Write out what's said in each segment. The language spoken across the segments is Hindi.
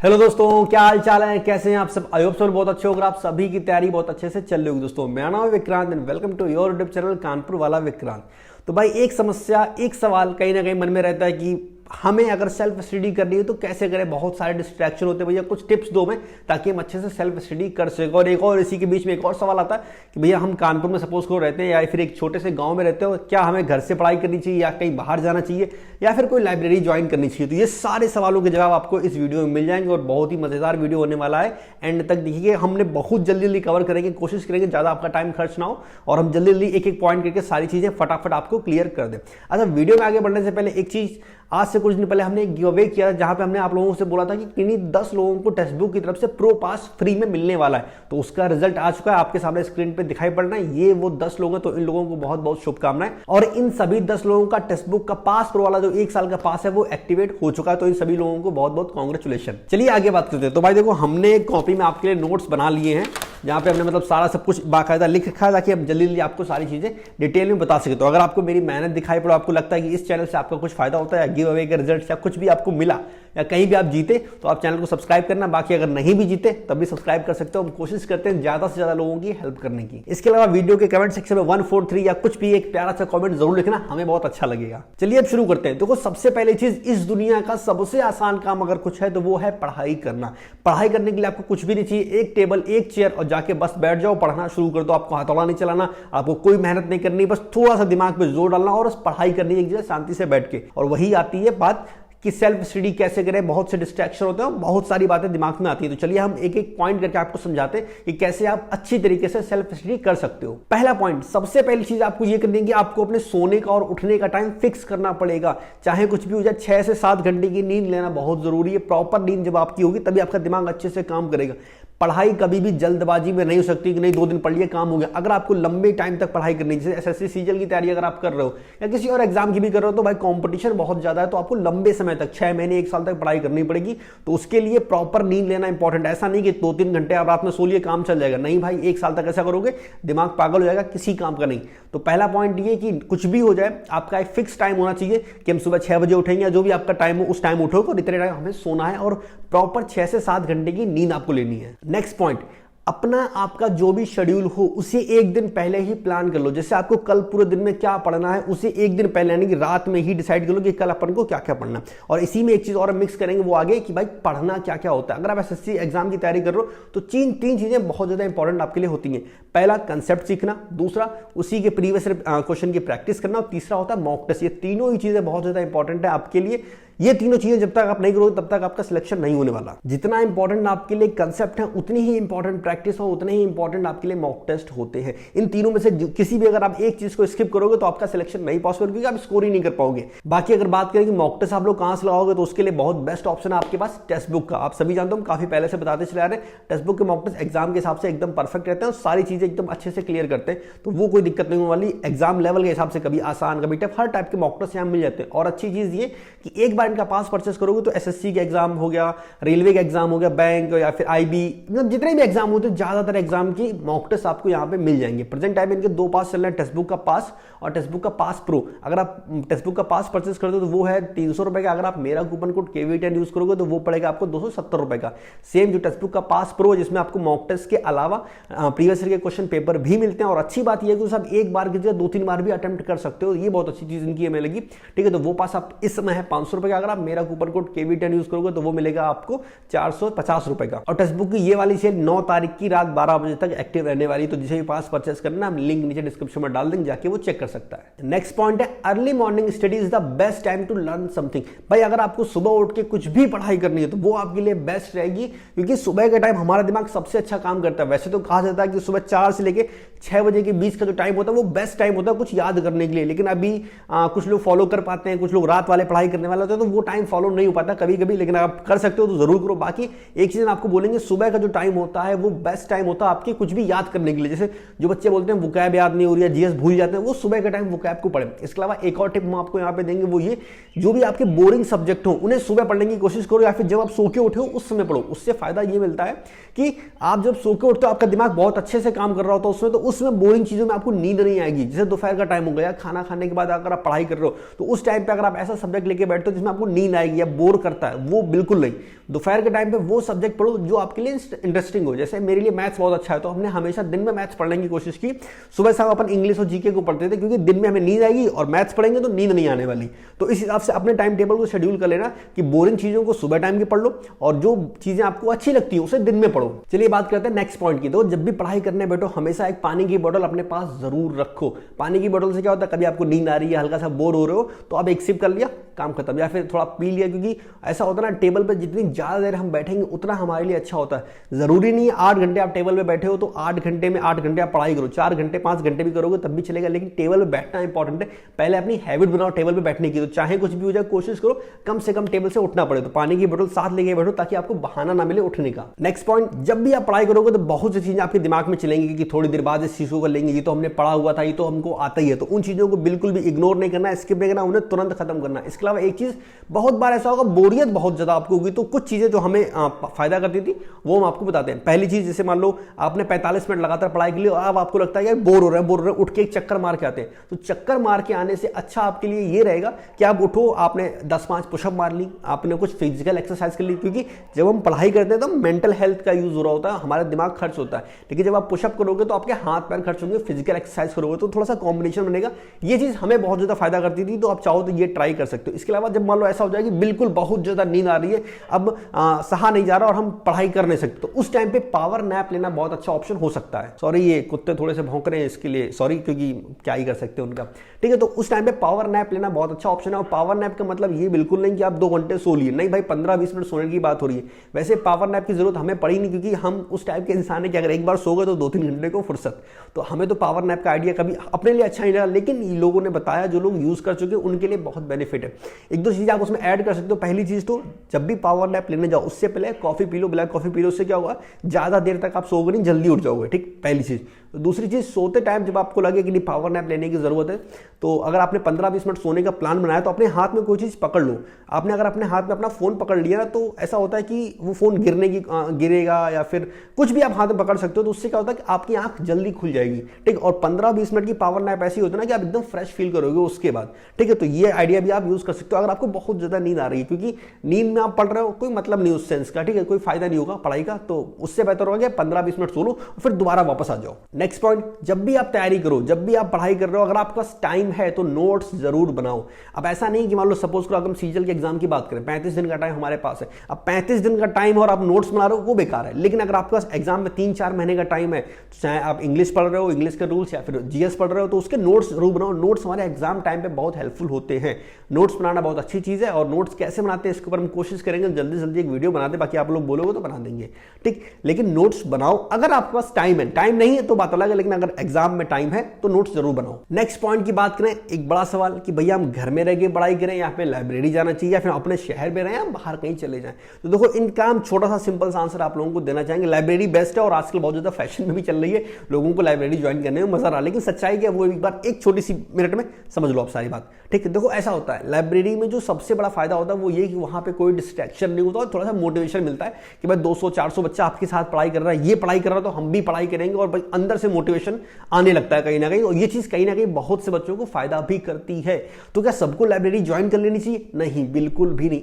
हेलो दोस्तों, क्या हाल चाल है, कैसे हैं आप सब। आई होप सब बहुत अच्छे होगा। आप सभी की तैयारी बहुत अच्छे से चल रही होगी। दोस्तों मेरा नाम है Vikrant and welcome to your YouTube channel Kanpur वाला विक्रांत। तो भाई एक समस्या, एक सवाल कहीं ना कहीं मन में रहता है कि हमें अगर सेल्फ स्टडी करनी है तो कैसे करें। बहुत सारे डिस्ट्रैक्शन होते हैं, भैया कुछ टिप्स दो मैं ताकि हम अच्छे से सेल्फ स्टडी कर सकें। और एक और इसी के बीच में एक और सवाल आता है कि भैया हम कानपुर में सपोज को रहते हैं या फिर एक छोटे से गांव में रहते हो, क्या हमें घर से पढ़ाई करनी चाहिए या कहीं बाहर जाना चाहिए या फिर कोई लाइब्रेरी ज्वाइन करनी चाहिए। तो ये सारे सवालों के जवाब आपको इस वीडियो में मिल जाएंगे और बहुत ही मजेदार वीडियो होने वाला है। एंड तक देखिए, हमने बहुत जल्दी जल्दी कवर करेंगे, कोशिश करेंगे ज्यादा आपका टाइम खर्च ना हो और हम जल्दी जल्दी एक एक पॉइंट करके सारी चीजें फटाफट आपको क्लियर कर दें। अच्छा, वीडियो में आगे बढ़ने से पहले एक चीज, आज से कुछ दिन पहले हमने एक गिव अवे किया जहां पे हमने आप लोगों से बोला था कि किन्हीं 10 लोगों को टेक्स्ट बुक की तरफ से प्रो पास फ्री में मिलने वाला है। तो उसका रिजल्ट आ चुका है, आपके सामने स्क्रीन पे दिखाई पड़ रहा है। ये वो 10 लोग हैं, तो इन लोगों को बहुत बहुत शुभकामनाएं। और इन सभी 10 लोगों का टेक्स्ट बुक का पास प्रो वाला जो 1 साल का पास है वो एक्टिवेट हो चुका है। तो इन सभी लोगों को बहुत बहुत कांग्रेचुलेशन। चलिए आगे बात करते हैं। तो भाई देखो, हमने एक कॉपी में आपके लिए नोट्स बना लिए हैं जहां पे हमने मतलब सारा सब कुछ बाकायदा लिख रखा है ताकि हम जल्दी जल्दी आपको सारी चीजें डिटेल में बता सके। तो अगर आपको मेरी मेहनत दिखाई पड़ो, आपको लगता है कि इस चैनल से आपका कुछ फायदा होता है या गिव अवे के रिजल्ट या कुछ भी आपको मिला या कहीं भी आप जीते, तो आप चैनल को सब्सक्राइब करना। बाकी अगर नहीं भी जीते तब भी सब्सक्राइब कर सकते हो। हम कोशिश करते हैं ज्यादा से ज्यादा लोगों की हेल्प करने की। इसके अलावा वीडियो के कमेंट सेक्शन में 143 या कुछ भी एक प्यारा सा कमेंट जरूर लिखना, हमें बहुत अच्छा लगेगा। चलिए अब शुरू करते हैं। देखो, सबसे पहली चीज, इस दुनिया का सबसे आसान काम अगर कुछ है तो वो है पढ़ाई करना। पढ़ाई करने के लिए आपको कुछ भी नहीं चाहिए, एक टेबल, एक चेयर और जाके बस बैठ जाओ, पढ़ना शुरू कर दो। आपको हथौड़ा नहीं चलाना, आपको कोई मेहनत नहीं करनी, बस थोड़ा सा दिमाग पे जोर डालना और बस पढ़ाई करनी है एक जगह शांति से बैठ के। और वही आती है बात कि सेल्फ स्टडी कैसे करें। बहुत से डिस्ट्रैक्शन होते हैं, बहुत सारी बातें दिमाग में आती है। तो चलिए हम एक एक पॉइंट करके आपको समझाते हैं कि कैसे आप अच्छी तरीके से सेल्फ स्टडी कर सकते हो। पहला पॉइंट, सबसे पहली चीज आपको ये करनी है कि आपको अपने सोने का और उठने का टाइम फिक्स करना पड़ेगा। चाहे कुछ भी हो जाए, 6 से 7 घंटे की नींद लेना बहुत जरूरी है। प्रॉपर नींद जब आपकी होगी तभी आपका दिमाग अच्छे से काम करेगा। पढ़ाई कभी भी जल्दबाजी में नहीं हो सकती कि नहीं 2 दिन पढ़ लिया काम हो गया। अगर आपको लंबे टाइम तक पढ़ाई करनी है, जैसे एसएससी सीजीएल की तैयारी अगर आप कर रहे हो या किसी और एग्जाम की भी कर रहे हो, तो भाई कंपटीशन बहुत ज्यादा है। तो आपको लंबे समय तक 6 महीने 1 साल तक पढ़ाई करनी पड़ेगी। तो उसके लिए प्रॉपर नींद लेना इंपॉर्टेंट। ऐसा नहीं कि 2-3 घंटे आप रात में सो लिए काम चल जाएगा, नहीं भाई, 1 साल तक ऐसा करोगे दिमाग पागल हो जाएगा, किसी काम का नहीं। तो पहला पॉइंट ये कि कुछ भी हो जाए आपका एक फिक्स टाइम होना चाहिए कि हम सुबह 6 बजे उठेंगे, जो भी आपका टाइम हो उस टाइम उठोगे और इतने टाइम हमें सोना है और प्रॉपर 6 से 7 घंटे की नींद आपको लेनी है। नेक्स्ट पॉइंट, अपना आपका जो भी शेड्यूल हो उसे एक दिन पहले ही प्लान कर लो। जैसे आपको कल पूरे दिन में क्या पढ़ना है उसे एक दिन पहले, यानी कि रात में ही डिसाइड कर लो कि कल अपन को क्या क्या पढ़ना है। और इसी में एक चीज और मिक्स करेंगे वो आगे कि भाई पढ़ना क्या क्या होता है। अगर आप एसएससी एग्जाम की तैयारी कर रहे हो तो 3 चीजें बहुत ज्यादा इंपॉर्टेंट आपके लिए होती हैं। पहला, कंसेप्ट सीखना, दूसरा उसी के प्रीवियस क्वेश्चन की प्रैक्टिस करना और तीसरा होता है मॉक टेस्ट। ये तीनों ही चीजें बहुत ज्यादा इंपॉर्टेंट है आपके लिए। ये तीनों चीजें जब तक आप नहीं करोगे तब तक आपका सिलेक्शन नहीं होने वाला। जितना इंपॉर्टेंट आपके लिए कंसेप्ट है उतनी ही इंपॉर्टेंट प्रैक्टिस और उतने ही इंपॉर्टेंट आपके लिए मॉक टेस्ट होते हैं। इन तीनों में से किसी भी अगर आप एक चीज को स्किप करोगे तो आपका सिलेक्शन नहीं पॉसिबल, क्योंकि आप स्कोर ही नहीं कर पाओगे। बाकी अगर बात करें कि मॉक टेस्ट आप लोग कहां से लगाओगे, तो उसके लिए बहुत बेस्ट ऑप्शन है आपके पास टेक्स्ट बुक का। आप सभी जानते हो, हम काफी पहले से बताते चले आ रहे हैं, टेक्स्ट बुक के मॉक टेस्ट एग्जाम के हिसाब से एकदम परफेक्ट रहते हैं और सारी चीजें एकदम अच्छे से क्लियर करते हैं। तो वो कोई दिक्कत नहीं होने वाली। एग्जाम लेवल के हिसाब से कभी आसान कभी टफ, हर टाइप के मॉक टेस्ट यहाँ मिल जाते हैं। और अच्छी चीज ये कि एक बार इनका पास परचेस करोगे तो एसएससी के एग्जाम हो गया, रेलवे का एग्जाम हो गया, बैंक या फिर आईबी, मतलब जितने भी एग्जाम होते हैं ज्यादातर एग्जाम की मॉक टेस्ट आपको यहाँ पे मिल जाएंगे। प्रेजेंट टाइम इनके 2 पास चल रहे हैं, टेक्स्ट बुक का पास और टेक्स्ट बुक का पास प्रो। अगर आप टेक्स्ट बुक का पास परचेस करते हो तो वो है 300 रुपए का। अगर आप मेरा कूपन कोड KV10 यूज करोगे तो वो पड़ेगा आपको 270 रुपए का। सेम जो टेक्स्ट बुक का पास प्रो, जिसमें आपको मॉक टेस्ट के अलावा प्रीवियस ईयर के क्वेश्चन पेपर भी मिलते हैं। और अच्छी बात यह है कि सब एक बार की जगह 2-3 बार भी अटेम्प्ट कर सकते हो। ये बहुत अच्छी चीज इनकी हमें लगी। ठीक है, तो वो पास आप इस समय है 500 रुपए का। अगर आप मेरा कूपन कोड KV10 यूज करोगे तो वो मिलेगा आपको 450 रुपए का। और टेक्स्ट बुक की ये वाली सेल 9 तारीख की रात 12 बजे तक एक्टिव रहने वाली। तो जिसे भी पास परचेस करना, हम लिंक नीचे डिस्क्रिप्शन में डाल देंगे, जाके वो चेक कर सकता है। नेक्स्ट पॉइंट है, early morning study is the best time to learn something. भाई अगर आपको सुबह उठ के कुछ भी पढ़ाई करनी है तो वो आपके लिए बेस्ट रहेगी, क्योंकि सुबह के टाइम हमारा दिमाग सबसे अच्छा काम करता है। वैसे तो कहा जाता है कि सुबह 4 से लेके 6 बजे के बीच का जो टाइम होता है वो बेस्ट टाइम होता है कुछ याद करने के लिए। लेकिन अभी कुछ लोग फॉलो कर पाते हैं, कुछ लोग रात वाले पढ़ाई करने वाले होते हैं, तो वो टाइम फॉलो नहीं हो पाता कभी कभी। लेकिन आप कर सकते हो तो जरूर करो। बाकी एक चीज आपको बोलेंगे, सुबह का जो टाइम होता है वो बेस्ट टाइम होता है आपके कुछ भी याद करने के लिए। जैसे जो बच्चे बोलते हैं वोकैब याद नहीं हो रही है, जीएस भूल जाते हैं, वो सुबह के टाइम वोकैब को पढ़ें। इसके अलावा एक और टिप हम आपको यहाँ पे देंगे, वो ये, जो भी आपके बोरिंग सब्जेक्ट हो उन्हें सुबह पढ़ने की कोशिश करो, या फिर जब आप सो के उठे हो उस समय पढ़ो। उससे फायदा ये मिलता है कि आप जब सो के उठते हो आपका दिमाग बहुत अच्छे से काम कर रहा होता है उसमें, तो उस उसमें बोरिंग चीजों में आपको नींद नहीं आएगी। जैसे दोपहर का टाइम हो गया, खाना खाने के बाद अगर आप पढ़ाई कर रहे हो तो उस टाइम पे अगर आप ऐसा सब्जेक्ट लेके बैठते हो जिसमें आपको नींद आएगी या बोर करता है, वो बिल्कुल नहीं। दोपहर के टाइम पे वो सब्जेक्ट पढ़ो जो आपके लिए इंटरेस्टिंग हो। जैसे मेरे लिए मैथ्स बहुत अच्छा है, तो हमने हमेशा दिन में मैथ्स पढ़ने की कोशिश की। सुबह शाम अपन इंग्लिश और जीके को पढ़ते थे, क्योंकि दिन में हमें नींद आएगी और मैथ्स पढ़ेंगे तो नींद नहीं आने वाली। तो इस हिसाब से अपने टाइम टेबल को शेड्यूल कर लेना कि बोरिंग चीजों को सुबह टाइम की पढ़ लो और जो चीजें आपको अच्छी लगती है उसे दिन में पढ़ो। चलिए बात करते हैं नेक्स्ट पॉइंट की। तो जब भी पढ़ाई करने बैठो हमेशा एक पानी की बोतल अपने पास जरूर रखो। पानी की बोतल से क्या होता है, कभी आपको नींद आ रही है, हल्का सा बोर हो रहे हो तो आप एक सिप कर लिया, काम खत्म, या फिर थोड़ा पी लिया। क्योंकि ऐसा होता है ना, टेबल पर जितनी ज्यादा देर हम बैठेंगे उतना हमारे लिए अच्छा होता है। जरूरी नहीं है 8 घंटे आप टेबल पे बैठे हो तो 8 घंटे में 8 घंटे आप पढ़ाई करो, 4 घंटे 5 घंटे भी करोगे तब भी चलेगा, लेकिन टेबल पे बैठना इंपॉर्टेंट है। पहले अपनी हैबिट बनाओ टेबल पे बैठने की। तो चाहे कुछ भी हो जाए कोशिश करो कम से कम टेबल से उठना पड़े। तो पानी की बोतल साथ लेके बैठो ताकि आपको बहाना ना मिले उठने का। नेक्स्ट पॉइंट, जब भी आप पढ़ाई करोगे तो बहुत सी चीजें आपके दिमाग में चलेंगी कि थोड़ी देर बाद इस चीज को लेंगे, ये तो हमने पढ़ा हुआ था, ये तो हमको आता ही है। तो उन चीजों को बिल्कुल भी इग्नोर नहीं करना, स्किप नहीं करना, उन्हें तुरंत खत्म करना। इसके अलावा एक चीज, बहुत बार ऐसा होगा बोरियत बहुत ज्यादा आपको होगी, तो कुछ चीजें जो हमें फायदा करती थी वो हम आपको बताते हैं। पहली चीज, जैसे मान लो आपने 45 मिनट लगातार पढ़ाई के लिए और अब आपको लगता है यार बोर हो रहा है, उठ के एक चक्कर मार के आते हैं। तो चक्कर मार के आने से अच्छा आपके लिए ये रहेगा कि आप उठो, आपने 10-5 पुशअप मार ली, आपने कुछ फिजिकल एक्सरसाइज कर ली। क्योंकि जब हम पढ़ाई करते हैं तो मेंटल हेल्थ का यूज हो रहा होता है, हमारा दिमाग खर्च होता है। लेकिन जब आप पुशअप करोगे तो आपके हाथ पैर खर्च होंगे, फिजिकल एक्सरसाइज करोगे तो थोड़ा सा कॉम्बिनेशन बनेगा। ये चीज हमें बहुत ज्यादा फायदा करती थी, तो आप चाहो तो ये ट्राई कर सकते हो। इसके अलावा जब मान लो ऐसा हो जाए कि बिल्कुल बहुत ज्यादा नींद आ रही है, अब सहा नहीं जा रहा और हम पढ़ाई कर नहीं सकते, तो उस टाइम पे पावर नैप लेना बहुत अच्छा ऑप्शन हो सकता है। सॉरी, ये कुत्ते थोड़े से भौंक रहे हैं, इसके लिए सॉरी, क्योंकि क्या ही कर सकते हैं उनका। ठीक है, तो उस टाइम पे पावर नैप लेना बहुत अच्छा ऑप्शन है। और पावर नैप का मतलब ये बिल्कुल नहीं कि आप 2 घंटे सो लिए, नहीं भाई, 15-20 मिनट सोने की बात हो रही है। वैसे पावर नैप की जरूरत हमें पड़ी नहीं, क्योंकि हम उस टाइप के इंसान है कि अगर एक बार सो गए तो 2-3 घंटे को फुर्सत। तो हमें तो पावर नैप का आइडिया कभी अपने लिए अच्छा नहीं लगा, लेकिन लोगों ने बताया, जो लोग यूज कर चुके उनके लिए बहुत बेनिफिट है। 1-2 चीजें आप उसमें ऐड कर सकते हो। पहली चीज तो जब भी पावर नैप लेने जाओ उससे पहले coffee P low, black coffee P low. उससे क्या होगा, ज्यादा देर तक आप सोओगे नहीं, जल्दी उठ जाओगे। ठीक, पहली चीज। दूसरी चीज, सोते टाइम जब आपको लगे कि नहीं पावर नैप लेने की जरूरत है, तो अगर आपने 15-20 मिनट सोने का प्लान बनाया तो अपने हाथ में कोई चीज पकड़ लो। आपने अगर अपने हाथ में अपना फोन पकड़ लिया ना, तो ऐसा होता है कि वो फोन गिरेगा या फिर कुछ भी आप हाथ में पकड़ सकते हो, तो उससे क्या होता है कि आपकी आंख जल्दी खुल जाएगी। ठीक, और 15-20 मिनट की पावर नैप ऐसी होती है ना कि आप एकदम फ्रेश फील करोगे उसके बाद। ठीक है, तो ये आइडिया भी आप यूज कर सकते हो अगर आपको बहुत ज्यादा नींद आ रही है, क्योंकि नींद में आप पढ़ रहे हो कोई मतलब नहीं उस सेंस का। ठीक है, कोई फायदा नहीं होगा पढ़ाई का, तो उससे बेहतर होगा 15-20 मिनट सो लो और फिर दोबारा वापस आ जाओ। नेक्स्ट पॉइंट, जब भी आप तैयारी करो, जब भी आप पढ़ाई कर रहे हो, अगर आपके पास टाइम है तो नोट्स जरूर बनाओ। अब ऐसा नहीं कि मान लो सपोज करो, अगर हम सीजीएल के एग्जाम की बात करें, 35 दिन का टाइम हमारे पास है। अब 35 दिन का टाइम और आप नोट्स बना रहे हो, वो बेकार है। लेकिन अगर आपके पास एग्जाम में 3-4 महीने का टाइम है, चाहे आप इंग्लिश पढ़ रहे हो, इंग्लिश के रूल्स, या फिर जीएस पढ़ रहे हो, तो उसके नोट्स जरूर बनाओ। नोट्स हमारे एग्जाम टाइम पे बहुत हेल्पफुल होते हैं। नोट्स बनाना बहुत अच्छी चीज है, और नोट्स कैसे बनाते हैं इसके ऊपर हम कोशिश करेंगे जल्दी जल्दी एक वीडियो बना दे, बाकी आप लोग बोलोगे तो बना देंगे। ठीक, लेकिन नोट्स बनाओ अगर आपके पास टाइम है। टाइम नहीं है तो बात अलग है, लेकिन अगर एग्जाम में टाइम है तो नोट्स जरूर बनाओ। नेक्स्ट पॉइंट की बात करें, एक बड़ा सवाल कि भैया हम घर में रह के पढ़ाई करें या फिर लाइब्रेरी जाना चाहिए, या फिर अपने शहर में रहें या बाहर कहीं चले जाएं। तो देखो, इनका हम छोटा सा सिंपल सा आंसर आप लोगों को देना चाहेंगे। लाइब्रेरी बेस्ट है, और आजकल बहुत ज्यादा फैशन में भी चल रही है, लोगों को लाइब्रेरी ज्वाइन करने में मजा आ रहा है। लेकिन सच्चाई क्या, वो एक बार एक छोटी सी मिनट में समझ लो आप सारी बात। ठीक है, देखो ऐसा होता है, लाइब्रेरी में जो सबसे बड़ा फायदा होता है वो ये कि वहां पे कोई डिस्ट्रैक्शन नहीं होता, और थोड़ा सा मोटिवेशन मिलता है कि भाई 200-400 बच्चा आपके साथ पढ़ाई कर रहा है, ये पढ़ाई कर रहा है तो हम भी पढ़ाई करेंगे, और भाई अंदर से मोटिवेशन आने लगता है कहीं ना कहीं। और ये चीज कहीं ना कहीं बहुत से बच्चों को फायदा भी करती है। तो क्या सबको लाइब्रेरी ज्वाइन कर लेनी चाहिए? नहीं, बिल्कुल भी नहीं।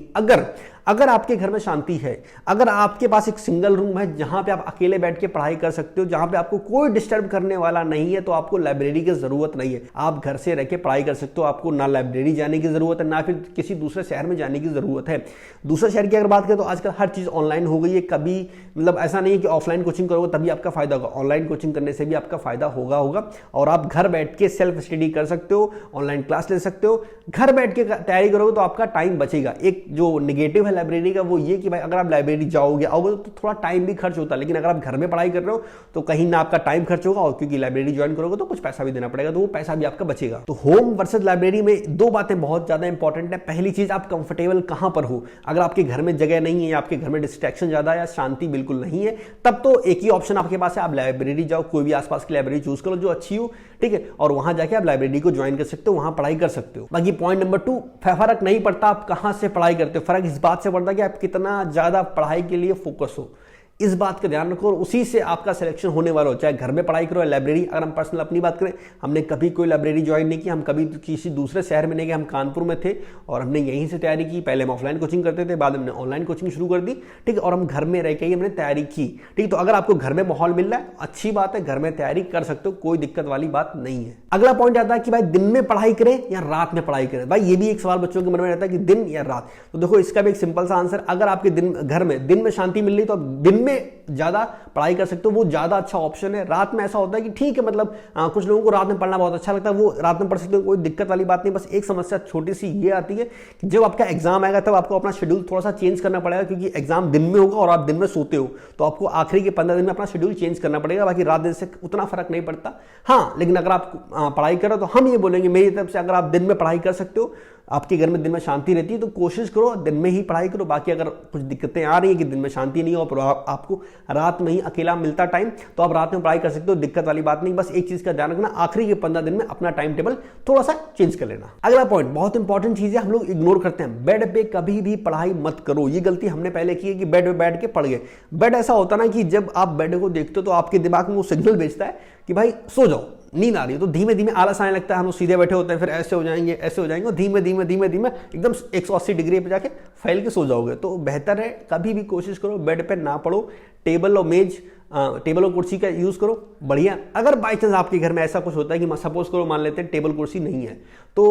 अगर आपके घर में शांति है, अगर आपके पास एक सिंगल रूम है जहां पे आप अकेले बैठ के पढ़ाई कर सकते हो, जहां पे आपको कोई डिस्टर्ब करने वाला नहीं है, तो आपको लाइब्रेरी की जरूरत नहीं है। आप घर से रह के पढ़ाई कर सकते हो, आपको ना लाइब्रेरी जाने की जरूरत है, ना फिर किसी दूसरे शहर में जाने की जरूरत है। दूसरे शहर की अगर बात करें तो आजकल हर चीज ऑनलाइन हो गई है। कभी मतलब ऐसा नहीं है कि ऑफलाइन कोचिंग करोगे तभी आपका फायदा होगा, ऑनलाइन कोचिंग करने से भी आपका फायदा होगा। और आप घर बैठ के सेल्फ स्टडी कर सकते हो, ऑनलाइन क्लास ले सकते हो। घर बैठ के तैयारी करोगे तो आपका टाइम बचेगा। एक जो निगेटिव है लाइब्रेरी का वो ये कि भाई अगर आप लाइब्रेरी जाओगे आओगे तो थोड़ा टाइम भी खर्च होता है, लेकिन अगर आप घर में पढ़ाई कर रहे हो तो कहीं ना आपका टाइम खर्च होगा, और क्योंकि लाइब्रेरी ज्वाइन करोगे तो कुछ पैसा भी देना पड़ेगा, तो वो पैसा भी आपका बचेगा। तो होम वर्सेस लाइब्रेरी में 2 बातें बहुत ज्यादा इंपॉर्टेंट है। पहली चीज, आप कंफर्टेबल कहां पर हो। अगर आपके घर में जगह नहीं है, या आपके घर में डिस्ट्रैक्शन ज्यादा है, या शांति बिल्कुल नहीं है, तब तो एक ही ऑप्शन आपके पास है, आप लाइब्रेरी जाओ, कोई भी आसपास की लाइब्रेरी चूज करो जो अच्छी हो। ठीक है, और वहां जाके आप लाइब्रेरी को ज्वाइन कर सकते हो, वहां पढ़ाई कर सकते हो। बाकी पॉइंट नंबर 2, फर्क नहीं पड़ता आप कहां से पढ़ाई करते हो, फर्क इस बात से पड़ता है कि आप कितना ज्यादा पढ़ाई के लिए फोकस हो। इस बात का ध्यान रखो और उसी से आपका सिलेक्शन होने वाला हो, चाहे घर में पढ़ाई करो या लाइब्रेरी। अगर हम पर्सनल अपनी बात करें, हमने कभी कोई लाइब्रेरी ज्वाइन नहीं की, हम कभी किसी दूसरे शहर में नहीं गए, हम कानपुर में थे और हमने यहीं से तैयारी की। पहले हम ऑफलाइन कोचिंग करते थे, बाद में हमने ऑनलाइन कोचिंग शुरू कर दी, ठीक है, और हम घर में रह के ही हमने तैयारी की, ठीक। तो अगर आपको घर में माहौल मिल रहा है, अच्छी बात है, घर में तैयारी कर सकते हो, कोई दिक्कत वाली बात नहीं है। अगला पॉइंट आता है कि भाई दिन में पढ़ाई करें या रात में पढ़ाई करें। भाई ये भी एक सवाल बच्चों के मन में रहता है कि दिन या रात। तो देखो इसका भी एक सिंपल सा आंसर, अगर आपके घर में दिन में शांति मिल रही तो आप दिन में ज्यादा पढ़ाई कर सकते हो, वो ज्यादा अच्छा ऑप्शन है। रात में ऐसा होता है कि ठीक है, मतलब कुछ लोगों को रात में पढ़ना बहुत अच्छा लगता है, वो रात में पढ़ सकते हो, कोई दिक्कत वाली बात नहीं। बस एक समस्या छोटी सी ये आती है कि जब आपका एग्जाम आएगा तब आपको अपना शेड्यूल थोड़ा सा चेंज करना पड़ेगा, क्योंकि एग्जाम दिन में होगा और आप दिन में सोते हो, तो आपको आखिरी के 15 दिन में अपना शेड्यूल चेंज करना पड़ेगा। बाकी रात दिन से उतना फर्क नहीं पड़ता। हाँ, लेकिन अगर आप पढ़ाई करो तो हम ये बोलेंगे मेरी तरफ से, अगर आप दिन में पढ़ाई कर सकते हो, आपके घर में दिन में शांति रहती है, तो कोशिश करो दिन में ही पढ़ाई करो। बाकी अगर कुछ दिक्कतें आ रही है कि दिन में शांति नहीं हो और आपको रात में ही अकेला मिलता टाइम, तो आप रात में पढ़ाई कर सकते हो, दिक्कत वाली बात नहीं। बस एक चीज का ध्यान रखना, आखिरी के 15 दिन में अपना टाइम टेबल थोड़ा सा चेंज कर लेना। अगला पॉइंट बहुत इंपॉर्टेंट चीज है, हम लोग इग्नोर करते हैं, बेड पे कभी भी पढ़ाई मत करो। ये गलती हमने पहले की है कि बेड पे बैठ के पढ़ गए। बेड ऐसा होता ना कि जब आप बेड को देखते हो तो आपके दिमाग में वो सिग्नल भेजता है कि भाई सो जाओ, नींद आ रही है, तो धीमे धीमे आलस आने लगता है। हम लोग सीधे बैठे होते हैं, फिर ऐसे हो जाएंगे, ऐसे हो जाएंगे, और धीमे धीमे धीमे धीमे एकदम 180 डिग्री पे जाके फैल के सो जाओगे। तो बेहतर है कभी भी कोशिश करो बेड पे ना पढ़ो, टेबल और मेज, टेबल और कुर्सी का यूज करो, बढ़िया। अगर बाई चांस आपके घर में ऐसा कुछ होता है कि सपोज करो मान लेते हैं टेबल कुर्सी नहीं है, तो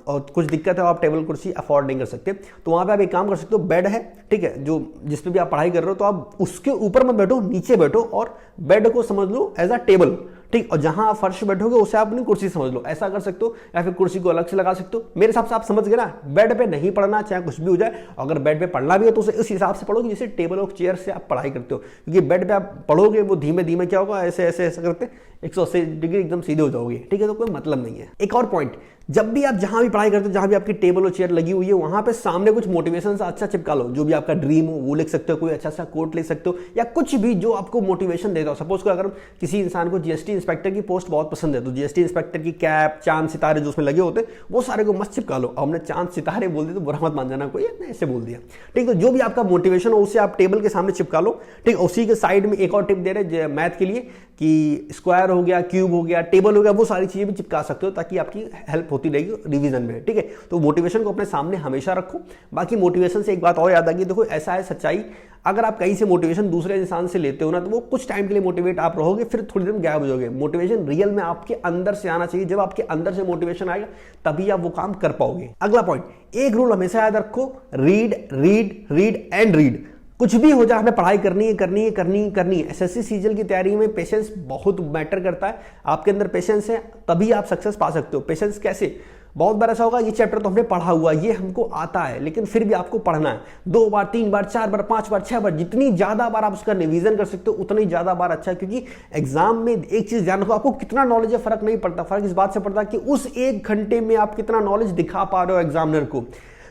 और कुछ दिक्कत है, आप टेबल कुर्सी अफोर्ड नहीं कर सकते, तो वहां पे आप एक काम कर सकते हो, बेड है, ठीक है, जो जिस पे भी आप पढ़ाई कर रहे हो, तो आप उसके ऊपर मत बैठो, नीचे बैठो और बेड को समझ लो एज अ टेबल, ठीक। और जहां आप फर्श बैठोगे उसे आप अपनी कुर्सी समझ लो, ऐसा कर सकते हो, या फिर कुर्सी को अलग से लगा सकते हो। मेरे हिसाब से आप समझ गए ना, बेड पे नहीं पढ़ना, चाहे कुछ भी हो जाए। अगर बेड पे पढ़ना भी है तो उसे इस हिसाब से पढ़ोगे जैसे टेबल और चेयर से आप पढ़ाई करते हो, क्योंकि बेड पे आप पढ़ोगे वो धीमे धीमे क्या होगा, ऐसे ऐसे ऐसे करते 180 डिग्री एकदम सीधे हो जाओगे, ठीक है, तो कोई मतलब नहीं है। एक और पॉइंट, जब भी आप जहां भी पढ़ाई करते हो, जहां भी आपकी टेबल और चेयर लगी हुई है, वहां पे सामने कुछ मोटिवेशन सा अच्छा चिपका लो, जो भी आपका ड्रीम हो वो लिख सकते हो, कोई अच्छा सा कोट लिख सकते हो, या कुछ भी जो आपको मोटिवेशन देता हो। सपोज को अगर किसी इंसान को जीएसटी इंस्पेक्टर की पोस्ट बहुत पसंद है, तो जीएसटी इंस्पेक्टर की कैप, चांद सितारे जो उसमें लगे होते हैं, वो सारे को मस्त चिपका लो। हमने चांद सितारे बोल दिए तो बुरा मत मान जाना, कोई ऐसे बोल दिया, ठीक। तो जो भी आपका मोटिवेशन हो उसे आप टेबल के सामने चिपका लो, ठीक। उसी के साइड में एक और टिप दे रहे मैथ के लिए कि स्क्वायर हो गया, क्यूब हो गया, टेबल हो गया, वो सारी चीजें भी चिपका सकते हो, ताकि आपकी हेल्प होती रहेगी रिवीजन में, ठीक है। तो मोटिवेशन को अपने सामने हमेशा रखो। बाकी मोटिवेशन से एक बात और याद आ गई, देखो ऐसा है सच्चाई, अगर आप कहीं से मोटिवेशन दूसरे इंसान से लेते हो ना, तो वो कुछ टाइम के लिए मोटिवेट आप रहोगे, फिर थोड़ी देर में गायब हो जाओगे। मोटिवेशन रियल में आपके अंदर से आना चाहिए, जब आपके अंदर से मोटिवेशन आएगा तभी आप वो काम कर पाओगे। अगला पॉइंट, एक रूल हमेशा याद रखो, read read read and read. कुछ भी हो जाए, हमें पढ़ाई करनी है करनी है करनी है करनी है। एसएससी सीजीएल की तैयारी में पेशेंस बहुत मैटर करता है। आपके अंदर पेशेंस है तभी आप सक्सेस पा सकते हो। पेशेंस कैसे? बहुत बार ऐसा होगा, ये चैप्टर तो हमने पढ़ा हुआ, ये हमको आता है, लेकिन फिर भी आपको पढ़ना है 2 बार 3 बार 4 बार 5 बार 6 बार, जितनी ज्यादा बार आप उसका रिवीजन कर सकते हो उतनी ज्यादा बार अच्छा है। क्योंकि एग्जाम में एक चीज ध्यान रखो, आपको कितना नॉलेज है फर्क नहीं पड़ता, फर्क इस बात से पड़ता है कि उस 1 घंटे में आप कितना नॉलेज दिखा पा रहे हो एग्जामिनर को,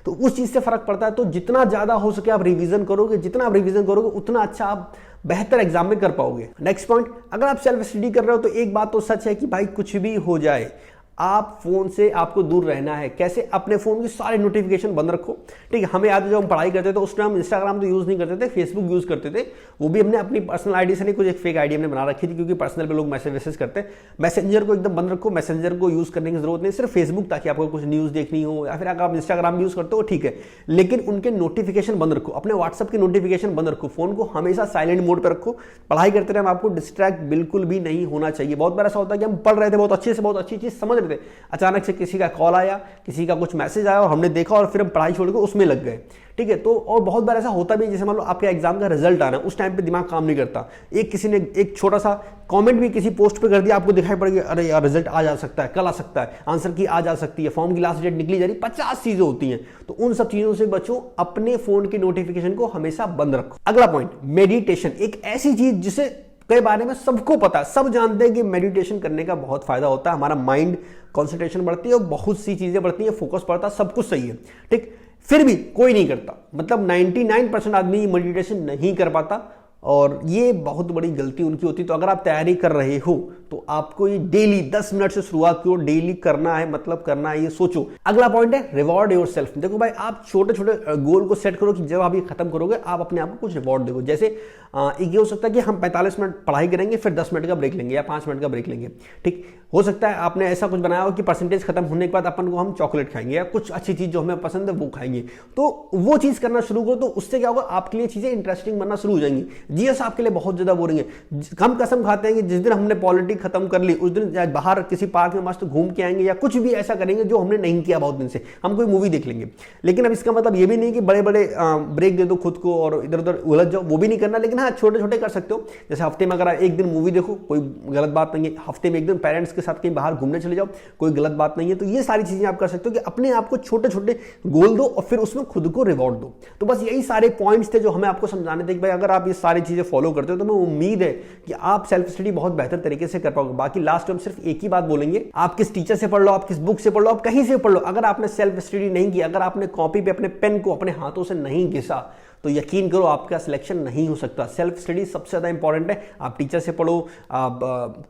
तो उस चीज से फर्क पड़ता है। तो जितना ज्यादा हो सके आप रिवीजन करोगे, जितना आप रिवीजन करोगे उतना अच्छा आप बेहतर एग्जाम में कर पाओगे। नेक्स्ट पॉइंट, अगर आप सेल्फ स्टडी कर रहे हो तो एक बात तो सच है कि भाई कुछ भी हो जाए आप फोन से आपको दूर रहना है। कैसे? अपने फोन की सारे नोटिफिकेशन बंद रखो, ठीक है। हमें याद है जब हम पढ़ाई करते थे उस टाइम हम इंस्टाग्राम तो यूज नहीं करते थे, फेसबुक यूज करते थे। वो भी हमने अपनी पर्सनल आईडी से नहीं, कुछ एक फेक आईडी हमने बना रखी थी, क्योंकि पर्सनल पे लोग मैसेज करते हैं। मैसेंजर को एकदम बंद रखो, मैसेंजर को यूज करने की जरूरत नहीं, सिर्फ फेसबुक ताकि आपको कुछ न्यूज देखनी हो, या फिर अगर आप इंस्टाग्राम यूज करते हो ठीक है, लेकिन उनके नोटिफिकेशन बंद रखो। अपने व्हाट्सएप के नोटिफिकेशन बंद रखो, फोन को हमेशा साइलेंट मोड पर रखो। पढ़ाई करते टाइम आपको डिस्ट्रैक्ट बिल्कुल भी नहीं होना चाहिए। बहुत बार ऐसा होता है कि हम पढ़ रहे थे, बहुत अच्छे से बहुत अच्छी चीज समझ रहे थे, अचानक से किसी का कॉल आया, किसी का कुछ मैसेज आया और हमने देखा और फिर हम पढ़ाई छोड़ के उसमें लग गए, ठीक है। तो और बहुत बार ऐसा होता भी, जैसे मान लो आपके एग्जाम का रिजल्ट आना है, उस टाइम पे दिमाग काम नहीं करता, किसी ने एक छोटा सा कमेंट भी किसी पोस्ट पे कर दिया, आपको दिखाई पड़ गया अरे यार रिजल्ट आ जा सकता है, कल आ सकता है, आंसर की आ जा सकती है, फॉर्म की लास्ट डेट निकली जा रही, 50 चीजें होती हैं। तो उन सब चीजों से बचो, अपने फोन की नोटिफिकेशन को हमेशा बंद रखो। अगला पॉइंट, मेडिटेशन। एक ऐसी चीज जिसे कई बारे में सबको पता है, सब जानते हैं कि मेडिटेशन करने का बहुत फायदा होता है, हमारा माइंड कंसंट्रेशन बढ़ती है और बहुत सी चीजें बढ़ती हैं, फोकस बढ़ता है, सब कुछ सही है, ठीक। फिर भी कोई नहीं करता, मतलब 99% आदमी मेडिटेशन नहीं कर पाता और ये बहुत बड़ी गलती उनकी होती है। तो अगर आप तैयारी कर रहे हो तो आपको ये डेली 10 मिनट से शुरुआत करो, डेली करना है, मतलब करना है, ये सोचो। अगला पॉइंट है रिवॉर्ड योर सेल्फ। देखो भाई, आप छोटे छोटे गोल को सेट करो कि जब आप ये खत्म करोगे आप अपने आप को कुछ रिवॉर्ड देखो। जैसे एक ये हो सकता है कि हम 45 मिनट पढ़ाई करेंगे, फिर 10 मिनट का ब्रेक लेंगे या 5 मिनट का ब्रेक लेंगे। ठीक हो सकता है आपने ऐसा कुछ बनाया हो कि परसेंटेज खत्म होने के बाद अपन को हम चॉकलेट खाएंगे या कुछ अच्छी चीज जो हमें पसंद है वो खाएंगे। तो वो चीज करना शुरू करो, तो उससे क्या होगा, आपके लिए चीजें इंटरेस्टिंग बनना शुरू हो जाएंगी। जीएस आपके लिए बहुत ज्यादा बोरिंग है। हम कसम खाते हैं कि जिस दिन हमने पॉलिटिक्स खत्म कर ली उस दिन बाहर किसी पार्क में मस्त घूम के आएंगे या कुछ भी ऐसा करेंगे जो हमने नहीं किया बहुत दिन से। हम कोई मूवी देख लेंगे। लेकिन अब इसका मतलब ये भी नहीं कि बड़े बड़े ब्रेक दे दो खुद को और इधर उधर उलझ जाओ, वो भी नहीं करना। लेकिन हाँ, छोटे छोटे कर सकते हो। जैसे हफ्ते में अगर एक दिन मूवी देखो, कोई गलत बात नहीं है। हफ्ते में एक दिन पेरेंट्स के साथ कहीं बाहर घूमने चले जाओ, कोई गलत बात नहीं है। तो ये सारी चीजें आप कर सकते हो कि अपने आप को छोटे छोटे गोल दो और फिर उसमें खुद को रिवॉर्ड दो। तो बस यही सारे पॉइंट्स थे जो हमें आपको समझाने थे कि भाई अगर आप ये सारी चीजें फॉलो करते हो तो मैं उम्मीद है कि आप सेल्फ स्टडी बहुत बेहतर तरीके से कर पाओगे। बाकी लास्ट में हम सिर्फ एक ही बात बोलेंगे, आप किस टीचर से पढ़ लो, आप किस बुक से पढ़ लो, आप कहीं से पढ़ लो, अगर आपने सेल्फ स्टडी नहीं की, अगर आपने कॉपी पे अपने पेन को अपने हाथों से नहीं घिसा, तो यकीन करो आपका सिलेक्शन नहीं हो सकता। सेल्फ स्टडी सबसे ज्यादा इंपॉर्टेंट है। आप टीचर से पढ़ो, आप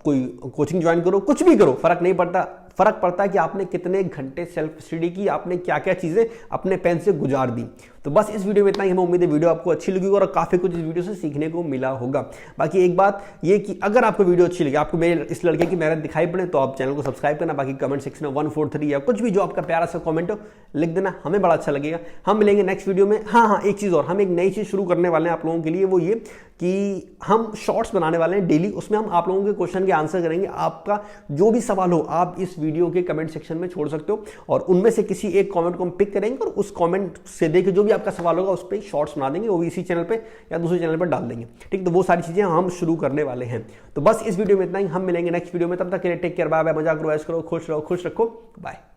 कोई कोचिंग ज्वाइन करो, कुछ भी करो, फर्क नहीं पड़ता। फर्क पड़ता है कि आपने कितने घंटे सेल्फ स्टडी की, आपने क्या क्या चीजें अपने पेन से गुजार दी। तो बस इस वीडियो में इतना ही। हमें उम्मीद है वीडियो आपको अच्छी लगी और काफी कुछ इस वीडियो से सीखने को मिला होगा। बाकी एक बात ये कि अगर आपको वीडियो अच्छी लगी, आपको मेरे इस लड़के की मेहनत दिखाई पड़े, तो आप चैनल को सब्सक्राइब करना। बाकी कमेंट सेक्शन में 143 या कुछ भी जो आपका प्यारा सा कमेंट हो लिख देना, हमें बड़ा अच्छा लगेगा। हम मिलेंगे नेक्स्ट वीडियो में। हाँ, एक चीज और, हम एक नई चीज शुरू करने वाले हैं आप लोगों के लिए, वो ये कि हम शॉर्ट्स बनाने वाले हैं डेली। उसमें हम आप लोगों के क्वेश्चन के आंसर करेंगे। आपका जो भी सवाल हो आप इस वीडियो के कमेंट सेक्शन में छोड़ सकते हो और उनमें से किसी एक कमेंट को हम पिक करेंगे और उस कमेंट से देख जो भी आपका सवाल होगा उस पर शॉर्ट्स बना देंगे, वो भी इसी चैनल पे या दूसरे चैनल पर डाल देंगे। ठीक, तो वो सारी चीजें हम शुरू करने वाले हैं। तो बस इस वीडियो में इतना ही। हम मिलेंगे नेक्स्ट वीडियो में। तब तक के लिए टेक केयर, बाय बाय, मजाक करो, ऐश करो, खुश रहो, खुश रखो, बाय।